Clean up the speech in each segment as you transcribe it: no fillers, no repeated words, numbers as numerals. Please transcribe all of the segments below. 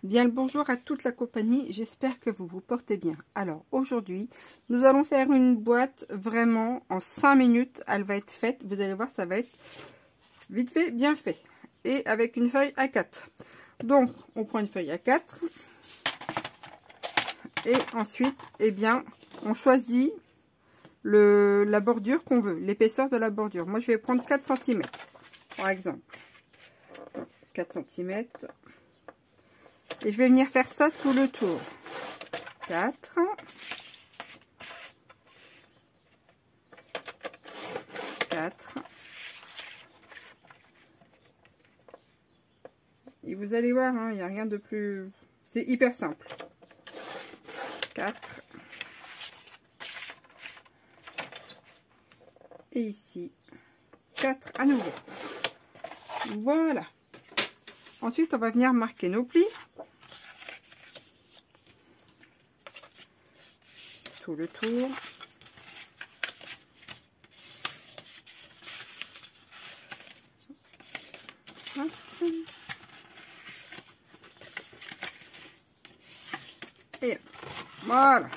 Bien le bonjour à toute la compagnie, j'espère que vous vous portez bien. Alors aujourd'hui, nous allons faire une boîte vraiment en 5 minutes, elle va être faite, vous allez voir, ça va être vite fait, bien fait. Et avec une feuille A4. Donc, on prend une feuille A4 et ensuite, eh bien, on choisit la bordure qu'on veut, l'épaisseur de la bordure. Moi, je vais prendre 4 cm, par exemple. 4 cm. Et je vais venir faire ça tout le tour. 4. 4. Et vous allez voir, il n'y a rien de plus... C'est hyper simple. 4. Et ici, 4 à nouveau. Voilà. Ensuite, on va venir marquer nos plis. Tout le tour. Hop. Et voilà.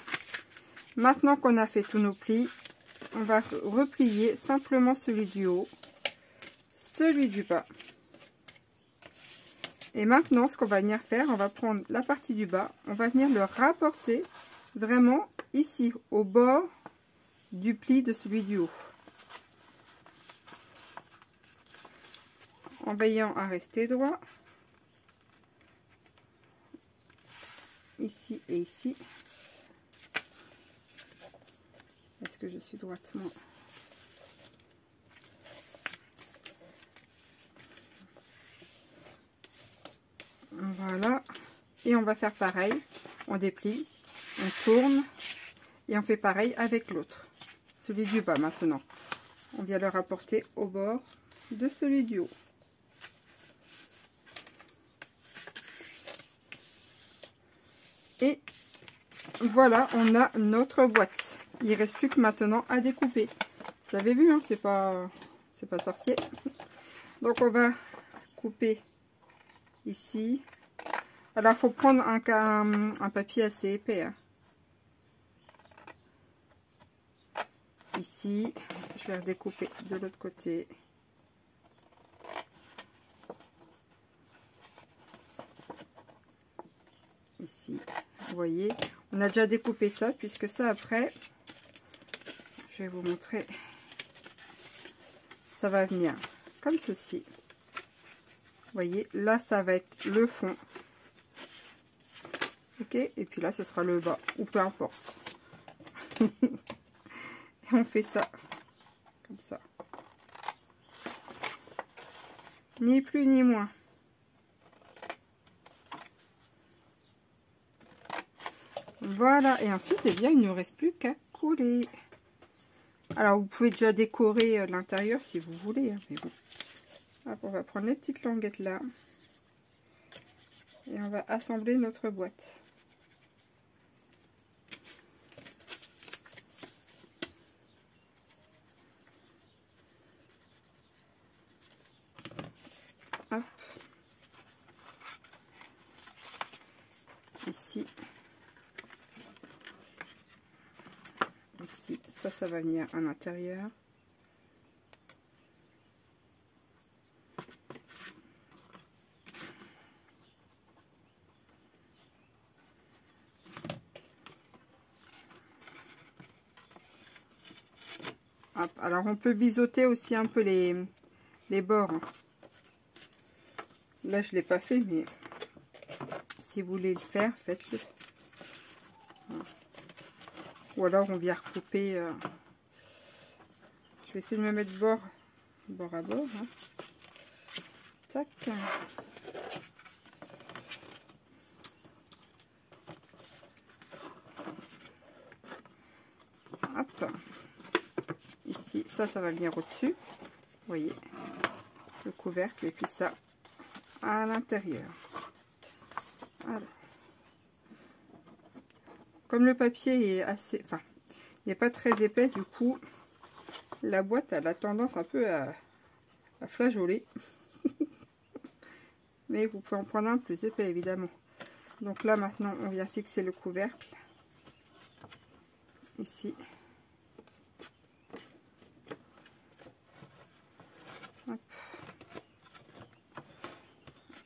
Maintenant qu'on a fait tous nos plis, on va replier simplement celui du haut, celui du bas. Et maintenant, ce qu'on va venir faire, on va prendre la partie du bas, on va venir le rapporter vraiment ici, au bord du pli de celui du haut. En veillant à rester droit. Ici et ici. Est-ce que je suis droite, moi? Voilà. Et on va faire pareil. On déplie, on tourne et on fait pareil avec l'autre. Celui du bas maintenant. On vient le rapporter au bord de celui du haut. Et voilà, on a notre boîte. Il ne reste plus que maintenant à découper. Vous avez vu, hein, c'est pas sorcier. Donc on va couper ici. Alors il faut prendre un papier assez épais. Hein. Ici, je vais redécouper de l'autre côté. Ici, vous voyez, on a déjà découpé ça, puisque ça après, je vais vous montrer, ça va venir comme ceci. Vous voyez, là ça va être le fond. Ok, et puis là ce sera le bas, ou peu importe. Et on fait ça, comme ça. Ni plus ni moins. Voilà, et ensuite, eh bien, il ne reste plus qu'à coller. Alors, vous pouvez déjà décorer l'intérieur si vous voulez. Hein, mais bon. Hop, on va prendre les petites languettes là. Et on va assembler notre boîte. Hop. Ici. Ici. Ça va venir à l'intérieur. Hop. Alors, on peut biseauter aussi un peu les bords. Là, je ne l'ai pas fait, mais si vous voulez le faire, faites-le. Ou alors, on vient recouper. Je vais essayer de me mettre bord à bord. Hein. Tac. Hop. Ici, ça va venir au-dessus. Vous voyez, le couvercle et puis ça à l'intérieur. Voilà. Comme le papier est assez... Enfin, il n'est pas très épais, du coup, la boîte, elle a tendance un peu à flageoler. Mais vous pouvez en prendre un plus épais, évidemment. Donc là maintenant on vient fixer le couvercle ici. Hop.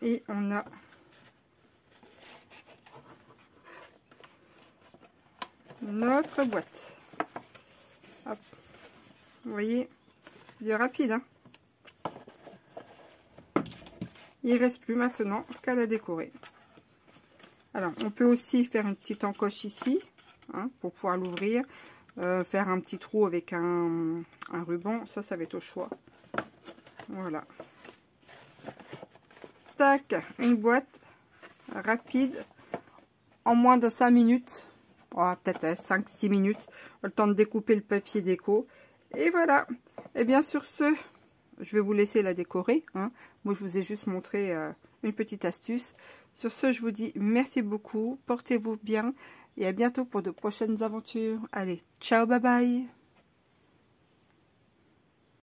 Et on a notre boîte. Hop. Vous voyez, il est rapide, hein. Il ne reste plus maintenant qu'à la décorer. Alors, on peut aussi faire une petite encoche ici, hein, pour pouvoir l'ouvrir. Faire un petit trou avec un ruban. Ça va être au choix. Voilà. Tac, une boîte rapide en moins de 5 minutes. Oh, peut-être 5-6 minutes. Le temps de découper le papier déco. Et voilà. Et bien sur ce, je vais vous laisser la décorer, hein. Moi, je vous ai juste montré une petite astuce. Sur ce, je vous dis merci beaucoup. Portez-vous bien. Et à bientôt pour de prochaines aventures. Allez, ciao, bye bye.